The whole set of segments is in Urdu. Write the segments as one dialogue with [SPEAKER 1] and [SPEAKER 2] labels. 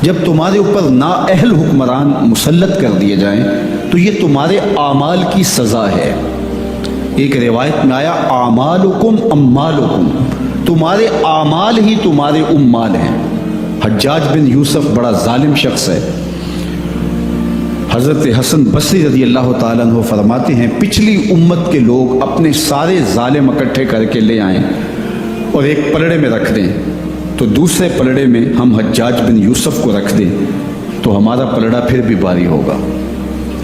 [SPEAKER 1] جب تمہارے اوپر نااہل حکمران مسلط کر دیے جائیں تو یہ تمہارے اعمال کی سزا ہے۔ ایک روایت میں آیا اعمالکم اموالکم، تمہارے اعمال ہی تمہارے اموال ہیں۔ حجاج بن یوسف بڑا ظالم شخص ہے۔ حضرت حسن بصری رضی اللہ تعالیٰ عنہ فرماتے ہیں پچھلی امت کے لوگ اپنے سارے ظالم اکٹھے کر کے لے آئیں اور ایک پلڑے میں رکھ دیں، تو دوسرے پلڑے میں ہم حجاج بن یوسف کو رکھ دیں تو ہمارا پلڑا پھر بھی باری ہوگا۔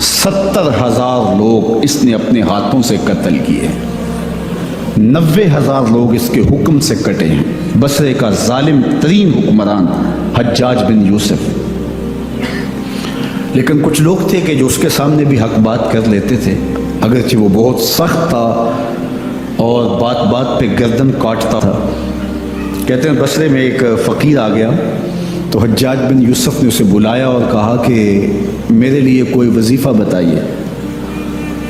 [SPEAKER 1] 70,000 لوگ اس نے اپنے ہاتھوں سے قتل کیے، 90,000 لوگ اس کے حکم سے کٹے ہیں۔ بصرے کا ظالم ترین حکمران حجاج بن یوسف۔ لیکن کچھ لوگ تھے کہ جو اس کے سامنے بھی حق بات کر لیتے تھے، اگرچہ وہ بہت سخت تھا اور بات بات پہ گردن کاٹتا تھا۔ کہتے ہیں بصرے میں ایک فقیر آ گیا تو حجاج بن یوسف نے اسے بلایا اور کہا کہ میرے لیے کوئی وظیفہ بتائیے۔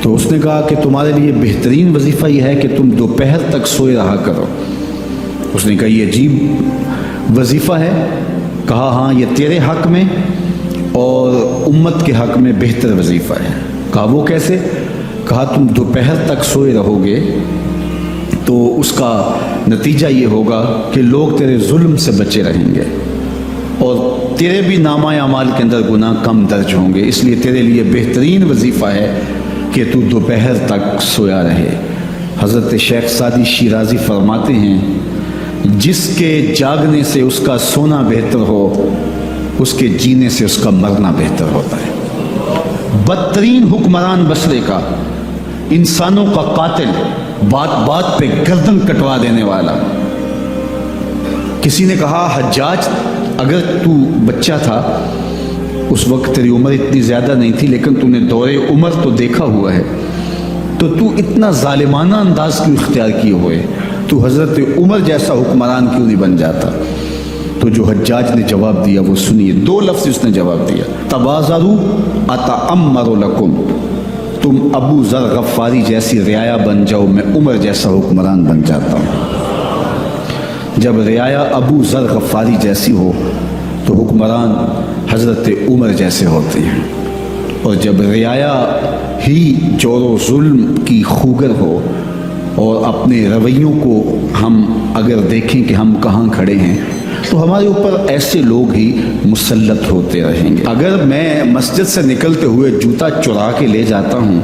[SPEAKER 1] تو اس نے کہا کہ تمہارے لیے بہترین وظیفہ یہ ہے کہ تم دوپہر تک سوئے رہا کرو۔ اس نے کہا یہ عجیب وظیفہ ہے۔ کہا ہاں یہ تیرے حق میں اور امت کے حق میں بہتر وظیفہ ہے۔ کہا وہ کیسے؟ کہا تم دوپہر تک سوئے رہو گے تو اس کا نتیجہ یہ ہوگا کہ لوگ تیرے ظلم سے بچے رہیں گے اور تیرے بھی نامہ اعمال کے اندر گناہ کم درج ہوں گے، اس لیے تیرے لیے بہترین وظیفہ ہے کہ تو دوپہر تک سویا رہے۔ حضرت شیخ سعدی شیرازی فرماتے ہیں جس کے جاگنے سے اس کا سونا بہتر ہو، اس کے جینے سے اس کا مرنا بہتر ہوتا ہے۔ بدترین حکمران بصرے کا، انسانوں کا قاتل، بات بات پہ گردن کٹوا دینے والا۔ کسی نے کہا حجاج اگر تو بچہ تھا، اس وقت تیری عمر اتنی زیادہ نہیں تھی، لیکن تو نے دور عمر تو دیکھا ہوا ہے، تو اتنا ظالمانہ انداز کیوں اختیار کیے ہوئے؟ تو حضرت عمر جیسا حکمران کیوں نہیں بن جاتا؟ تو جو حجاج نے جواب دیا وہ سنیے، 2 لفظ اس نے جواب دیا، تبازروا اتعمر لکم، تم ابو ذر غفاری جیسی رعایا بن جاؤ، میں عمر جیسا حکمران بن جاتا ہوں۔ جب رعایا ابو ذر غفاری جیسی ہو تو حکمران حضرت عمر جیسے ہوتے ہیں، اور جب رعایا ہی جور و ظلم کی خوگر ہو اور اپنے رویوں کو ہم اگر دیکھیں کہ ہم کہاں کھڑے ہیں تو ہمارے اوپر ایسے لوگ ہی مسلط ہوتے رہیں گے۔ اگر میں مسجد سے نکلتے ہوئے جوتا چرا کے لے جاتا ہوں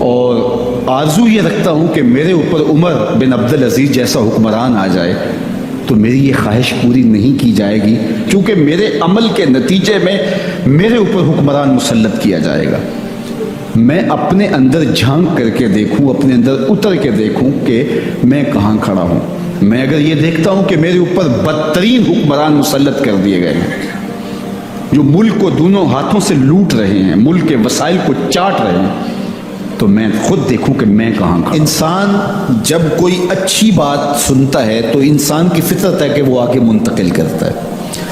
[SPEAKER 1] اور آرزو یہ رکھتا ہوں کہ میرے اوپر عمر بن عبدالعزیز جیسا حکمران آ جائے، تو میری یہ خواہش پوری نہیں کی جائے گی، کیونکہ میرے عمل کے نتیجے میں میرے اوپر حکمران مسلط کیا جائے گا۔ میں اپنے اندر جھانک کر کے دیکھوں، اپنے اندر اتر کے دیکھوں کہ میں کہاں کھڑا ہوں۔ میں اگر یہ دیکھتا ہوں کہ میرے اوپر بدترین حکمران مسلط کر دیے گئے ہیں جو ملک کو دونوں ہاتھوں سے لوٹ رہے ہیں، ملک کے وسائل کو چاٹ رہے ہیں، تو میں خود دیکھوں کہ میں کہاں کھڑا ہوں۔ انسان جب کوئی اچھی بات سنتا ہے تو انسان کی فطرت ہے کہ وہ آگے منتقل کرتا ہے۔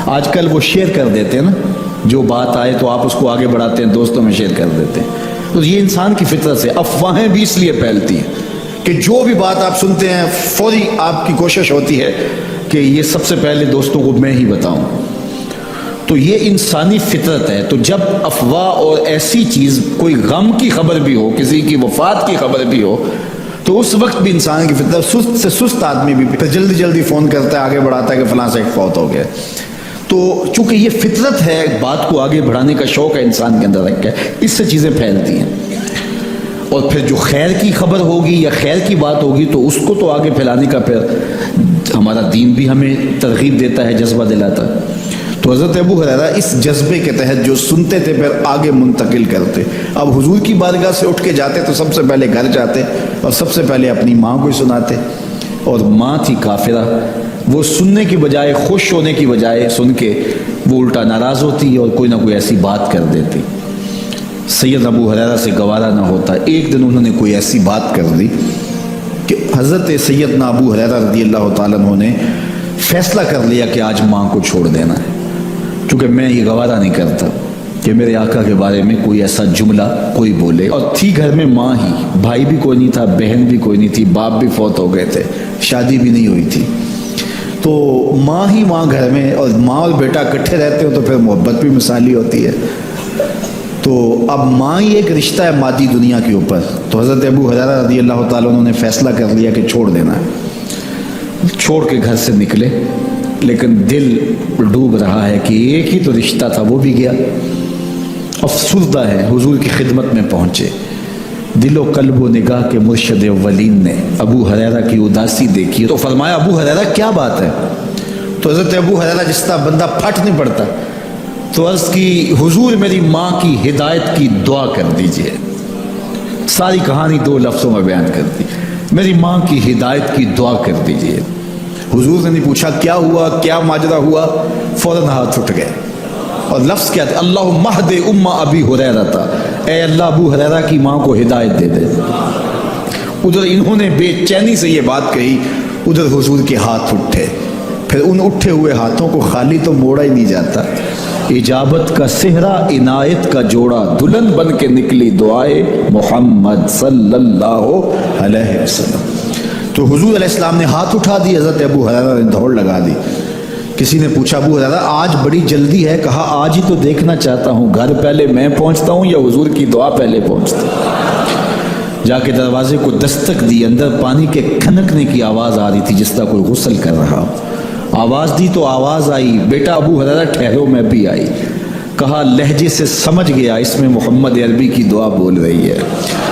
[SPEAKER 1] آج کل وہ شیئر کر دیتے ہیں نا، جو بات آئے تو آپ اس کو آگے بڑھاتے ہیں، دوستوں میں شیئر کر دیتے ہیں۔ تو یہ انسان کی فطرت سے افواہیں بھی اس لیے پھیلتی ہیں کہ جو بھی بات آپ سنتے ہیں فوری آپ کی کوشش ہوتی ہے کہ یہ سب سے پہلے دوستوں کو میں ہی بتاؤں۔ تو یہ انسانی فطرت ہے۔ تو جب افواہ اور ایسی چیز، کوئی غم کی خبر بھی ہو، کسی کی وفات کی خبر بھی ہو، تو اس وقت بھی انسان کی فطرت، سست سے سست آدمی بھی جلدی جلدی فون کرتا ہے، آگے بڑھاتا ہے کہ فلاں سے ایک فوت ہو گیا۔ تو چونکہ یہ فطرت ہے، بات کو آگے بڑھانے کا شوق ہے انسان کے اندر رکھا ہے، اس سے چیزیں پھیلتی ہیں۔ اور پھر جو خیر کی خبر ہوگی یا خیر کی بات ہوگی تو اس کو تو آگے پھیلانے کا پھر ہمارا دین بھی ہمیں ترغیب دیتا ہے، جذبہ دلاتا ہے۔ تو حضرت ابو ہریرہ اس جذبے کے تحت جو سنتے تھے پھر آگے منتقل کرتے۔ اب حضور کی بارگاہ سے اٹھ کے جاتے تو سب سے پہلے گھر جاتے اور سب سے پہلے اپنی ماں کو سناتے، اور ماں تھی کافرہ، وہ سننے کی بجائے، خوش ہونے کی بجائے سن کے وہ الٹا ناراض ہوتی اور کوئی نہ کوئی ایسی بات کر دیتی۔ سید ابو ہریرہ سے گوارا نہ ہوتا، ایک دن انہوں نے کوئی ایسی بات کر دی کہ حضرت سیدنا ابو ہریرہ رضی اللہ تعالیٰ عنہ نے فیصلہ کر لیا کہ آج ماں کو چھوڑ دینا ہے، کیونکہ میں یہ گوارا نہیں کرتا کہ میرے آقا کے بارے میں کوئی ایسا جملہ کوئی بولے۔ اور تھی گھر میں ماں ہی، بھائی بھی کوئی نہیں تھا، بہن بھی کوئی نہیں تھی، باپ بھی فوت ہو گئے تھے، شادی بھی نہیں ہوئی تھی۔
[SPEAKER 2] تو ماں ہی ماں گھر میں، اور ماں اور بیٹا اکٹھے رہتے ہو تو پھر محبت بھی مثالی ہوتی ہے. تو اب ماں ہی ایک رشتہ ہے مادی دنیا کے اوپر. تو حضرت ابو ہریرہ رضی اللہ تعالیٰ عنہ نے فیصلہ کر لیا کہ چھوڑ دینا ہے. چھوڑ کے گھر سے نکلے، لیکن دل ڈوب رہا ہے کہ ایک ہی تو رشتہ تھا وہ بھی گیا. افسردہ ہے، حضور کی خدمت میں پہنچے. دل و قلب و نگاہ کے مرشد اولین نے ابو ہریرہ کی اداسی دیکھی تو فرمایا ابو ہریرہ کیا بات ہے؟ تو حضرت ابو ہریرہ جس طرح بندہ پھٹ نہیں پڑتا تو عرض کی حضور میری ماں کی ہدایت کی دعا کر دیجئے. ساری کہانی 2 لفظوں میں بیان کر دی. میری ماں کی ہدایت کی دعا کر دیجئے. حضور نے نہیں پوچھا کیا ہوا، کیا ماجرا ہوا، فوراً ہاتھ اٹھ گئے. اور لفظ کیا تھا؟ اللہم اہد ام ابی ہریرہ تھا. اے اللہ ابو ہریرہ کی ماں کو ہدایت دے دے. ادھر انہوں نے بے چینی سے یہ بات کہی، ادھر حضور کے ہاتھ اٹھے. پھر ان اٹھے ہوئے ہاتھوں کو خالی تو موڑا ہی نہیں جاتا. اجابت کا صحرا عنایت کا جوڑا، دلہن بن کے نکلی دعائے محمد صلی اللہ علیہ وسلم. تو حضور علیہ السلام نے ہاتھ اٹھا دی، حضرت ابو ہریرہ نے دوڑ لگا دی. کسی نے پوچھا ابو ہریرہ آج بڑی جلدی ہے؟ کہا آج ہی تو دیکھنا چاہتا ہوں گھر پہلے میں پہنچتا ہوں یا حضور کی دعا پہلے پہنچتی. جا کے دروازے کو دستک دی. اندر پانی کے کھنکنے کی آواز آ رہی تھی جس طرح کوئی غسل کر رہا. آواز دی تو آواز آئی، بیٹا ابو ہریرہ ٹھہرو. میں بھی آئی. کہا لہجے سے سمجھ گیا اس میں محمد عربی کی دعا بول رہی ہے.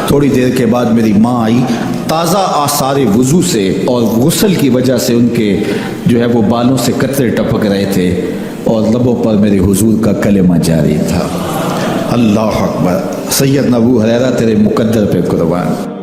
[SPEAKER 2] تھوڑی دیر کے بعد میری ماں آئی تازہ آثار وضو سے، اور غسل کی وجہ سے ان کے جو ہے وہ بالوں سے قطرے ٹپک رہے تھے اور لبوں پر میرے حضور کا کلمہ جاری تھا. اللہ اکبر. سیدنا ابو ہریرہ تیرے مقدر پہ قربان.